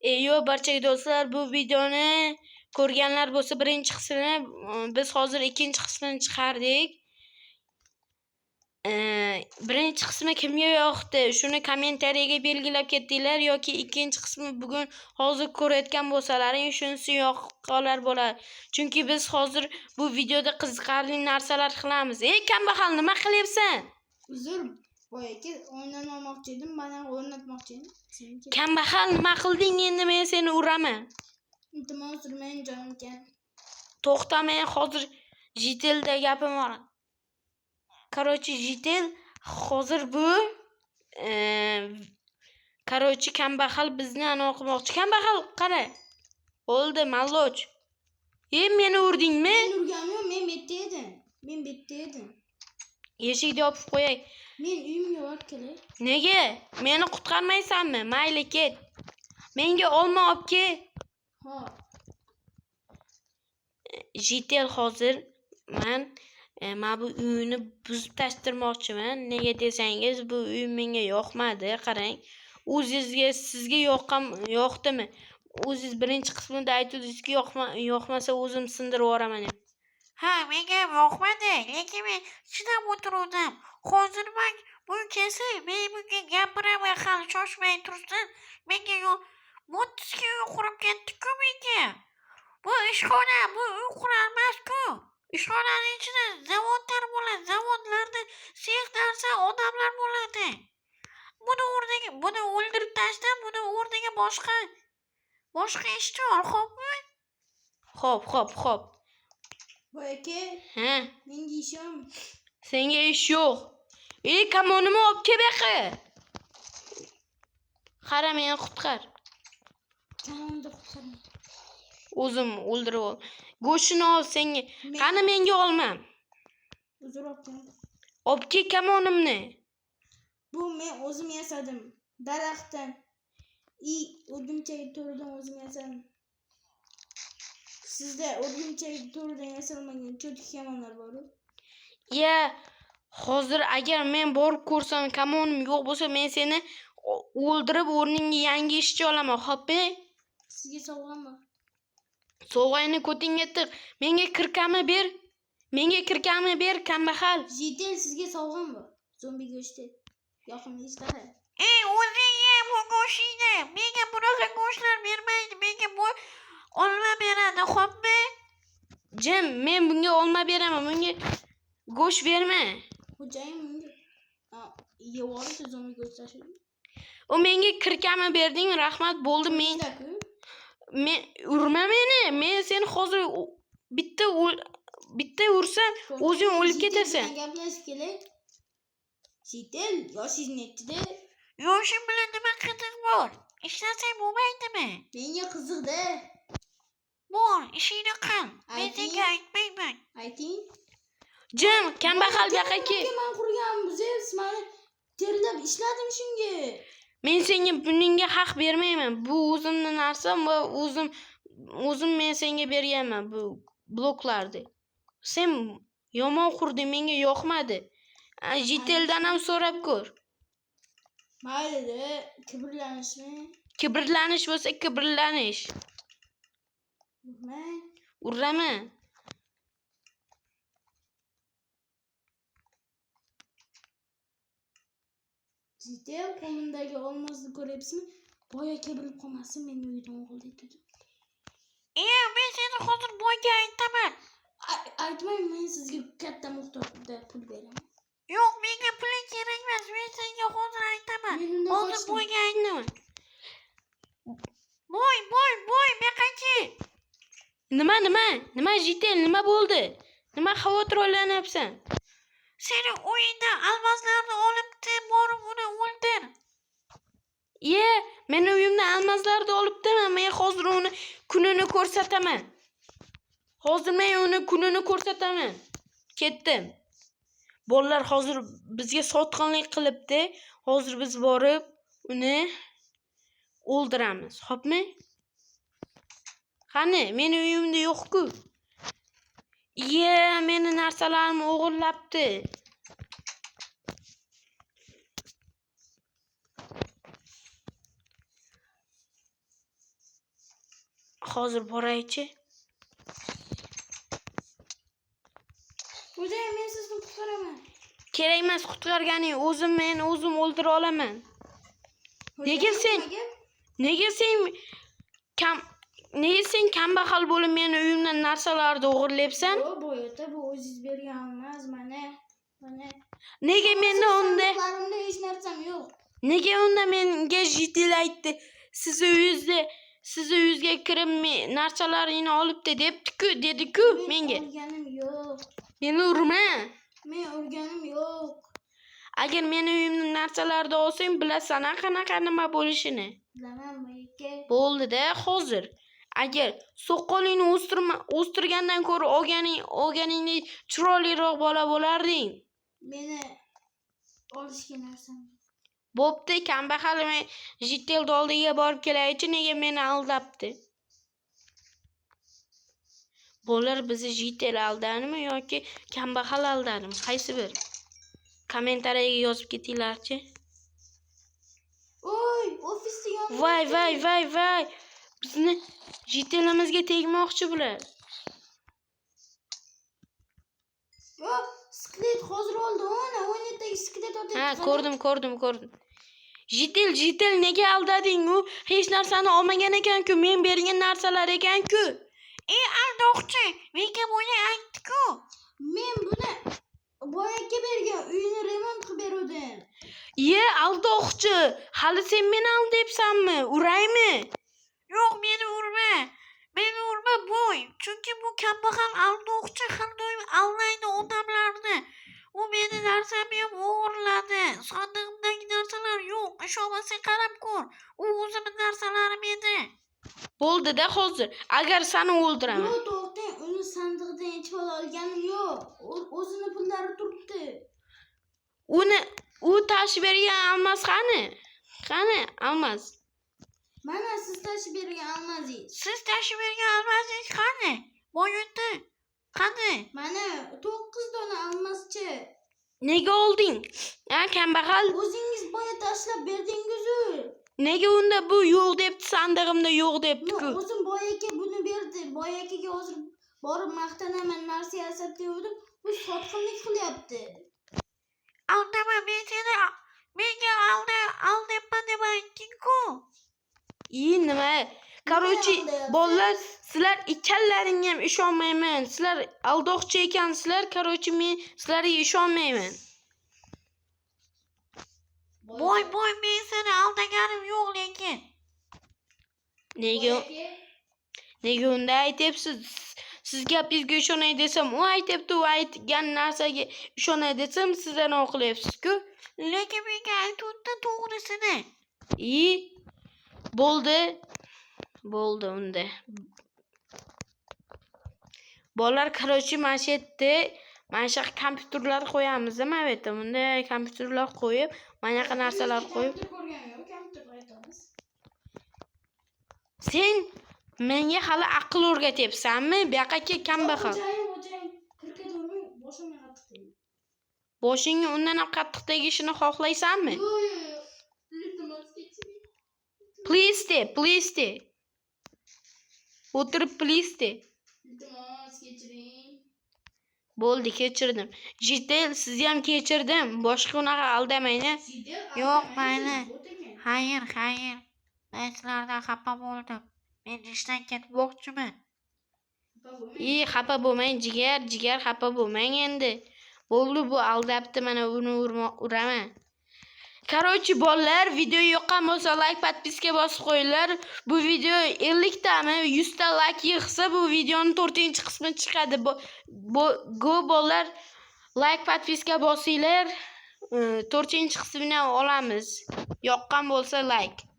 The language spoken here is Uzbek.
Yo'q, barchaga do'stlar, bu videoni ko'rganlar bo'lsa birinchi qismini, biz hozir ikkinchi qismini chiqardik. Birinchi qismi kimga yoqdi? Shuni kommentariyaga belgilab ketdinglar yoki ikkinchi qismi bugun hozir ko'rayotgan bo'lsalaring shunisi yoqqanlar bo'ladi. Chunki biz hozir bu videoda qiziqarli narsalar qilamiz. Ey kambag'al, nima qilyapsan? Uzr, boyagi o'ynatmoqchi edim, mana o'rnatmoqchi edim. Kambag'al, nima qilding endi? Men seni uraman. Iltimos urmang jonim. To'xta, men hozir Jitelda gapim bor. Короче, Jitel hozir bu короче kambag'al bizni o'qimoqchi. Kambag'al, qara. Bo'ldi, malloch. Meni urdingmi? Men urganim, men bitta edim. Eshikni yopib qo'yay. Men uyimga borib kelay. Nega? Meni qutqarmaysanmi? Mayli, ket. Menga olma olib kel. Xo'p. Jitel hozir men bu uyni buzib tashtirmoqchiman. Nega desangiz, bu uy menga yoqmadi. Qarang. O'zingizga sizga yoqdimi? O'zingiz birinchi qismida aytdingizki, yoqmasa o'zim sindirib yuboraman deb. Ha, menga yoqmadi, lekin men chidab o'tirdim. Hozir men bu kelsa, men bunga gapiraman, hali shoshmay tursin. Menga motisga uy qurib ketdi-ku menga. Bu ishxona, bu uy qurolmas-ku. Ishxonaning ichida zavodlar bo'ladi, zavodlarda sex narsa odamlar bo'ladi. Buni o'ldirib tashlab, buni o'rniga boshqa ishchi ol, xo'pmi? Xo'p. Boyagi, Ha, menga ishim. senga ish yo'q. Kamonimni olib kel bu yoqqa. Qara, meni qutqar. Kamonni qutqarma. O'zim o'ldirib ol. Go'shtini ol senga. Qani menga olma. Uzr oldim. Olib kel kamonimni. Bu men o'zim yasadim. Daraxtdan. O'rgimchak to'ridan o'zim yasadim. Sizda o'rgimchak to'ridan yasalmagan cho'tik kamonlar bor-ku. Hozir agar men borib ko'rsam, kamonim yo'q bo'lsa, men seni o'ldirib o'rningga yangi ishchi olaman, xo'pmi? Sizga sovg'am bor. Sovg'angni ko'tingga tiq. Menga kirkamni ber, kambag'al. Jitel, sizga sovg'am bor. Zombi go'shti. Yoqimli ishlari. O'zing ye bu go'shtni. Menga bunaqa go'shtlar bermaydi. Menga bu olma beradi, xo'pmi? Jim, men bunga olma beraman. Bunga go'sht berma. Xo'jayin menga yevordi zombi go'sht tashlaydi. U menga kirkamni berding, rahmat, bo'ldi. Men urma meni. Men seni hozir bitta ursam, o'zing o'lib ketasan. Gaplashib kelay. Jitel, yoshingiz nechida? Yoshim bilan nima qiziq bor? Ishlasang bo'lmaydimi? Menga qiziqda. Bor, ishingni qil. Men senga aytmayman. Ayting. Jim, kambag'al bu yoqqa kel. Men qurgan buziz, men terlab ishladim shunga. Men senga buningga haq bermayman. Bu o'zimning narsam va o'zim men senga berganman bu bloklarni. Sen yomon qurding, menga yoqmadi. Jiteldan ham so'rab ko'r. Mayli, kibrlanishmi? Kibrlanish bo'lsa kibrlanish. Uraman. Jitel, qo'limdagi olmozni ko'ryapsizmi? Boya kibrilib qolmasin, meni uydan o'g'il dedi. Men seni hozir boyga aytaman. Aytmang, men sizga katta miqdorda pul beraman. Yo'q, menga pul kerak emas. Men senga hozir aytaman. Hozir boyga aytaman. Boy, beqachi. Nima Jitel, nima bo'ldi? Nima xavotir olanyapsan? Seni o'yinda almazlarni olibdi, borib uni o'ldir. Meni uyimdan almazlarni olibdimi? Men hozir uni kunini ko'rsataman. Ketdim. Bolalar hozir bizga sotqinlik qilibdi. Hozir biz borib uni o'ldiramiz. Xo'pmi? Qani, meni uyimda yo'q-ku. Meni narsalarimni o'g'irlabdi. hozir boraychi. Xo'jayin, men sizni qutqaraman. Kerak emas qutqarganing, men o'zim o'ldira olaman. Nega sen kambag'al bo'lib meni uyimdan narsalarni o'g'irlayapsan? Yo'q, bu yerda bu o'zingiz bergan emas, mana. Nega menda unda Sandiqlarimda hech narsam yo'q. Nega unda menga Jitil aytdi? Sizni uyingizga kirib narsalaringni olibdi dedi-ku menga. Urganim yo'q. Meni urma. Men urganim yo'q. Agar meni uyimning narsalarini olsang, bilasan qanaqa nima bo'lishini. Bilaman, aka. Bo'ldi-da, hozir. Agar soqolingni o'stirgandan ko'ra olganingni chiroyliroq bola bo'larding. Meni olishga narsam. Bo'pti, kambag'al men Jitel oldiga borib kelaychi, nega meni aldabdi? Bo'lar bizni Jitel aldanimi yoki kambag'al aldanimi? Qaysi bir? Kommentariyaga yozib ketinglarchi. Oy, ofisda yonib. Voy. Bizni Jitelimizga tegmoqchi bular. Yo'q, sklet hozir oldi, o'ynatdagi sklet otib. Ha, ko'rdim. Jitel nega aldading? U hech narsani olmagan ekan-ku, men bergan narsalar ekan-ku. Aldoqchi, menga buni aytdi-ku. Men buni boyaga bergan, uyini remont qilib berdim. Aldoqchi, hali sen meni aldayapsanmi? Uraymi? Yo'q, meni urma, boy. Chunki bu kambag'al aldoqchi har doim aldaydi odamlarni. U meni narsamni ham o'g'irladi. Sandig'imdagi narsalar yo'q. Ishonmasang qarab ko'r. U o'zimning narsalarim edi. Bo'ldi-da hozir. Agar seni o'ldiraman. Yo'q, to'xtang, uni sandiqdan hech pul olganim yo'q. O'zini pullari turibdi. U tashib bergan almas qani? Qani, almas? Mana siz tashib bergan almazingiz. Siz tashib bergan almazingiz qani? Boyutda. Qani? Mana 9 dona almaschi. Nega olding? Kambag'al. O'zingiz boya tashlab berdingiz-ku. Nega unda bu yo'q debdi, sandig'imda yo'q debdi-ku. O'zim boyaga buni berdi. Boyaga hozir borib maqtanaman, narsa yasab dedim. Bu sotqinlik qilyapti. Aldama, men seni menga aldayapman deb aytding-ku. Nima? Короче, bolalar, sizlar ikkallaringga ham ishonmayman. Sizlar aldoqchi ekansizlar. Короче, men sizlarga ishonmayman. Boy, men seni aldaganim yo'q lekin. Nega unda aytyapsiz? Siz gapingizga ishonay desam, u aytibdi, u aytgan narsaga ishonay desam, siz ana o'qilyapsiz-ku. Lekin menga aytdi to'g'risini. Bo'ldi unda. Bolalar, короче, mana shu yerda kompyuterlar qo'yamiz, nima bu? Bunda kompyuterlar qo'yib, mana yoqqa narsalar qo'yib. Sen menga hali aql o'rgatyapsanmi? Bu yoqqa kel, kambag'al. Boshingga undan ham qattiq tegishini xohlaysanmi? Please de. O'tirib please de. Bo'ldi, kechirdim. Jitel, sizni ham kechirdim. Boshqa unaqa aldamangni. Yo'q, mayli. Xayr. Men sizlardan xafa bo'ldim. Men ishdan ketmoqchiman. Xafa bo'lmang, jigar xafa bo'lmang endi. Bo'ldi, bu aldabdi, mana uni uraman. Короче, bolalar, video yoqqan bo'lsa like, подписка bosib qo'yinglar. Bu video 50 tami, 100 ta like yig'sa bu videoning 4-qismi chiqadi. Bolalar, like, подписка bosinglar. 4-qismini olamiz. Yoqqan bo'lsa like.